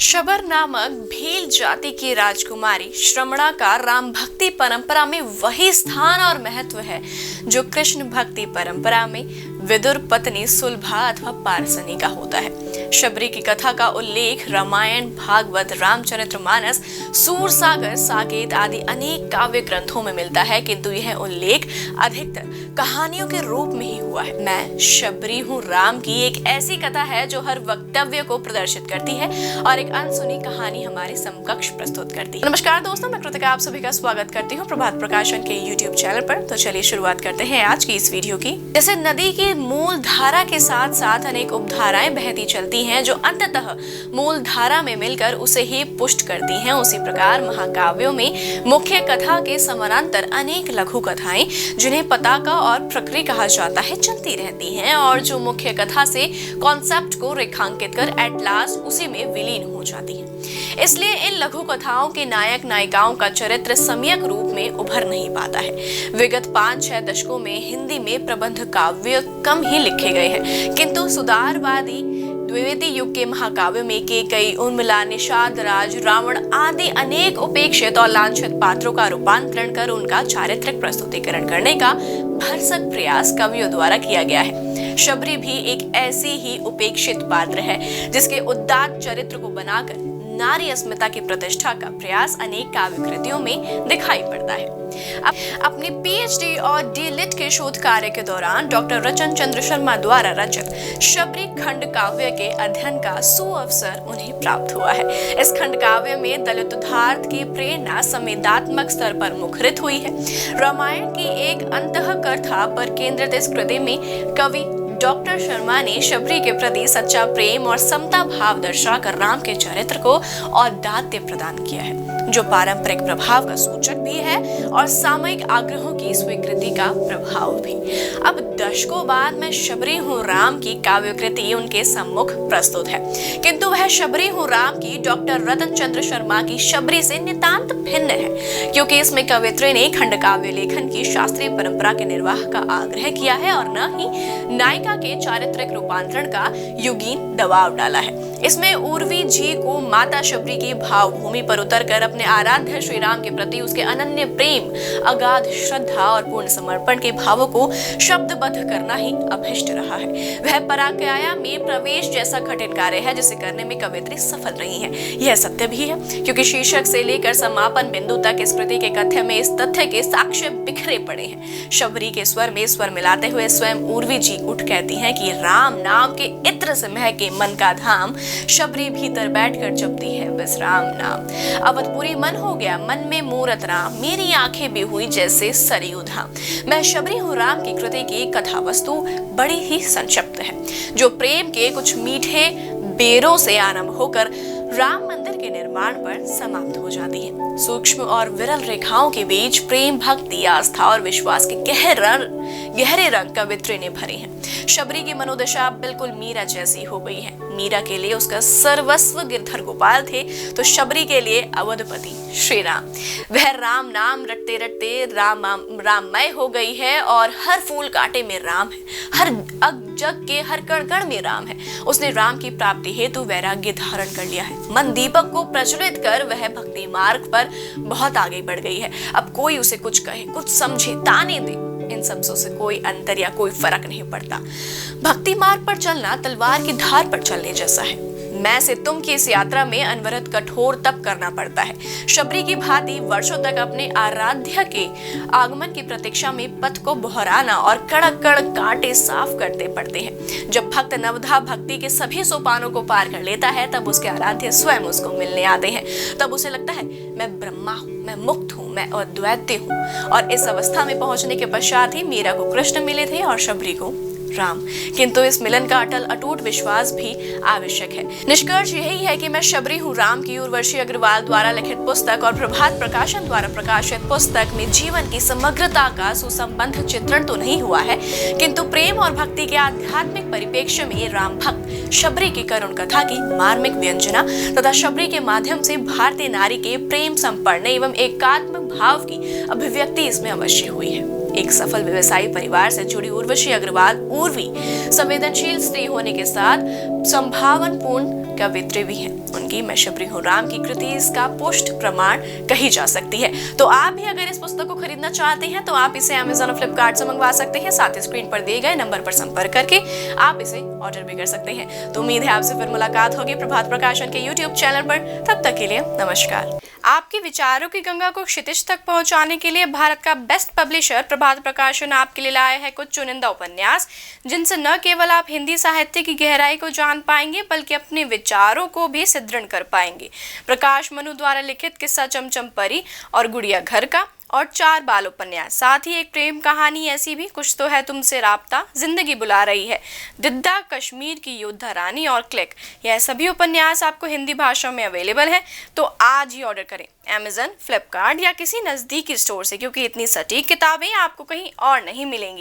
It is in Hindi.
शबर नामक भील जाति की राजकुमारी श्रमणा का राम भक्ति परंपरा में वही स्थान और महत्व है जो कृष्ण भक्ति परंपरा में विदुर पत्नी सुलभा अथवा पारसनी का होता है। शबरी की कथा का उल्लेख रामायण, भागवत, रामचरितमानस, सूरसागर, साकेत आदि अनेक काव्य ग्रंथों में मिलता है, किंतु यह उल्लेख अधिकतर कहानियों के रूप में ही हुआ है। मैं शबरी हूँ राम की एक ऐसी कथा है जो हर वक्तव्य को प्रदर्शित करती है और एक अनसुनी कहानी हमारे समकक्ष प्रस्तुत करती है। नमस्कार दोस्तों, मैं कृतिका आप सभी का स्वागत करती हूँ प्रभात प्रकाशन के YouTube चैनल पर। तो चलिए शुरुआत करते हैं आज की इस वीडियो की। जैसे नदी की मूल धारा के साथ साथ अनेक उपधाराएं बहती चलती हैं जो अंततः मूल धारा में मिलकर उसे ही पुष्ट करती हैं, उसी प्रकार महाकाव्यों में मुख्य कथा के समानांतर अनेक लघु कथाएं जिन्हें पताका और प्रकृति कहा जाता है चलती रहती हैं और जो मुख्य कथा से कॉन्सेप्ट को रेखांकित कर एट लास्ट उसी में विलीन हो जाती है। इसलिए इन लघु कथाओं के नायक नायिकाओं का चरित्र सम्यक रूप में उभर नहीं पाता है। विगत 5-6 दशकों में हिंदी में प्रबंध काव्य कम ही लिखे गए हैं, किंतु सुधारवादी द्विवेदी युग के महाकाव्यों में केकई, उर्मिला, निषाद राज, रावण आदि अनेक उपेक्षित और लांछित पात्रों का रूपांतरण कर उनका चारित्रिक प्रस्तुतिकरण करने का भरसक प्रयास कवियों द्वारा किया गया है। शबरी भी एक ऐसी ही उपेक्षित पात्र है जिसके उदात्त चरित्र को बनाकर नारी अस्मिता की प्रतिष्ठा का प्रयास अनेक काव्य कृतियों में दिखाई पड़ता है। अपने PhD और D.Litt के शोध कार्य के दौरान डॉक्टर रचन चंद्र शर्मा द्वारा रचित शबरी खंड काव्य के अध्ययन का सुअवसर उन्हें प्राप्त हुआ है। इस खंड काव्य में दलित उदार्थ की प्रेरणा संवेदात्मक स्तर पर मुखरित हुई है। रामायण की एक अंतःकथा पर केंद्रित इस कृति में कवि डॉक्टर शर्मा ने शबरी के प्रति सच्चा प्रेम और समता भाव दर्शाकर राम के चरित्र को औदात्य प्रदान किया है, जो पारंपरिक प्रभाव का सूचक भी है और सामयिक आग्रहों की स्वीकृति का प्रभाव भी। अब दशकों बाद मैं शबरी हूँ राम की काव्य कृति उनके सम्मुख प्रस्तुत है, किंतु वह शबरी हूँ राम की डॉक्टर रतन चंद्र शर्मा की शबरी से नितांत भिन्न है, क्योंकि इसमें कवित्री ने खंड काव्य लेखन की शास्त्रीय परंपरा के निर्वाह का आग्रह किया है और न ही नायिका के चारित्रिक रूपांतरण का युगीन दबाव डाला है। इसमें उर्वी जी को माता शबरी की भावभूमि पर उतरकर अपने आराध्य श्री राम के प्रति उसके अनन्य प्रेम, अगाध श्रद्धा और पूर्ण समर्पण के भावों को शब्दबद्ध करना ही अभिष्ट रहा है। वह पराकाया में प्रवेश जैसा कठिन कार्य है जिसे करने में कवित्री सफल रही है। यह सत्य भी है, क्योंकि शीर्षक से लेकर समापन बिंदु तक इस कृति के कथ्य में इस तथ्य के साक्ष्य बिखरे पड़े हैं। शबरी के स्वर में स्वर मिलाते हुए स्वयं उर्वी जी उठ कहती हैं कि राम नाम के इत्र से महके मन का धाम, शबरी भीतर बैठकर जपती है बस राम नाम। अवधपुरी मन हो गया मन में मूरत राम, मेरी आंखें भी हुई जैसे सरयू धाम। मैं शबरी हूँ राम की कृति की कथा वस्तु बड़ी ही संक्षिप्त है, जो प्रेम के कुछ मीठे बेरों से आरंभ होकर राम मंदिर के निर्माण पर समाप्त हो जाती है। सूक्ष्म और विरल रेखाओं के बीच प्रेम, भक्ति, आस्था और विश्वास के गहरे रंग कवित्री ने भरे हैं। शबरी की मनोदशा बिल्कुल मीरा जैसी हो गई है। मीरा के लिए उसका सर्वस्व गिरधर गोपाल थे, तो शबरी के लिए अवधपति श्री राम। वह राम नाम रटते रटते राममय हो गई है और हर फूल कांटे में राम है, हर जग के हर कण कण में राम है। उसने राम की प्राप्ति हेतु वैराग्य धारण कर लिया है। मन दीपक को प्रज्वलित कर वह भक्ति मार्ग पर बहुत आगे बढ़ गई है। अब कोई उसे कुछ कहे, कुछ समझे, ताने दे, इन सब से कोई अंतर या कोई फर्क नहीं पड़ता। भक्ति मार्ग पर चलना तलवार की धार पर चलने जैसा है। मैं से तुम की इस यात्रा में अनवरत कठोर तप करना पड़ता है। शबरी की भांति वर्षों तक अपने आराध्य के आगमन की प्रतीक्षा में पथ को बहराना और कड़क कड़क कांटे साफ करते पड़ते हैं। जब भक्त नवधा भक्ति के सभी सोपानों को पार कर लेता है, तब उसके आराध्य स्वयं उसको मिलने आते हैं। तब उसे लगता है मैं ब्रह्मा हूँ, मैं मुक्त हूँ, मैं अद्वैत हूँ। और इस अवस्था में पहुंचने के पश्चात ही मीरा को कृष्ण मिले थे और शबरी को राम, किंतु इस मिलन का अटल अटूट विश्वास भी आवश्यक है। निष्कर्ष यही है कि मैं शबरी हूँ राम की उर्वशी अग्रवाल द्वारा लिखित पुस्तक और प्रभात प्रकाशन द्वारा प्रकाशित पुस्तक में जीवन की समग्रता का सुसंबद्ध चित्रण तो नहीं हुआ है, किंतु प्रेम और भक्ति के आध्यात्मिक परिप्रेक्ष्य में राम भक्त शबरी की करुण कथा की मार्मिक व्यंजना तथा शबरी के माध्यम से भारतीय नारी के प्रेम संपन्न एवं एकात्म भाव की अभिव्यक्ति इसमें अवश्य हुई है। एक सफल व्यवसायी परिवार से जुड़ी उर्वशी अग्रवाल उर्वी संवेदनशील स्त्री होने के साथ संभावनपूर्ण कवित्री भी हैं। उनकी मैं शबरी हूँ राम की कृति इसका पुष्ट प्रमाण कही जा सकती है। तो आप भी अगर इस पुस्तक को खरीदना चाहते हैं तो आप इसे अमेज़न और फ्लिपकार्ट से मंगवा सकते हैं। साथ ही स्क्रीन पर दिए गए नंबर पर संपर्क करके आप इसे ऑर्डर भी कर सकते हैं। तो उम्मीद है आपसे फिर मुलाकात होगी प्रभात प्रकाशन के YouTube चैनल पर। तब तक के लिए नमस्कार। आपके विचारों की गंगा को क्षितिज तक पहुंचाने के लिए भारत का बेस्ट पब्लिशर प्रभात प्रकाशन आपके लिए लाया है कुछ चुनिंदा उपन्यास, जिनसे न केवल आप हिंदी साहित्य की गहराई को जान पाएंगे बल्कि अपने विचारों को भी सुदृढ़ कर पाएंगे। प्रकाश मनु द्वारा लिखित किस्सा चमचम परी और गुड़िया घर का और 4 बाल उपन्यास, साथ ही एक प्रेम कहानी ऐसी भी कुछ तो है तुमसे राब्ता, जिंदगी बुला रही है, दिद्दा, कश्मीर की योद्धा रानी और क्लिक, यह सभी उपन्यास आपको हिंदी भाषा में अवेलेबल है। तो आज ही ऑर्डर करें अमेज़न, फ्लिपकार्ट या किसी नज़दीकी स्टोर से, क्योंकि इतनी सटीक किताबें आपको कहीं और नहीं मिलेंगी।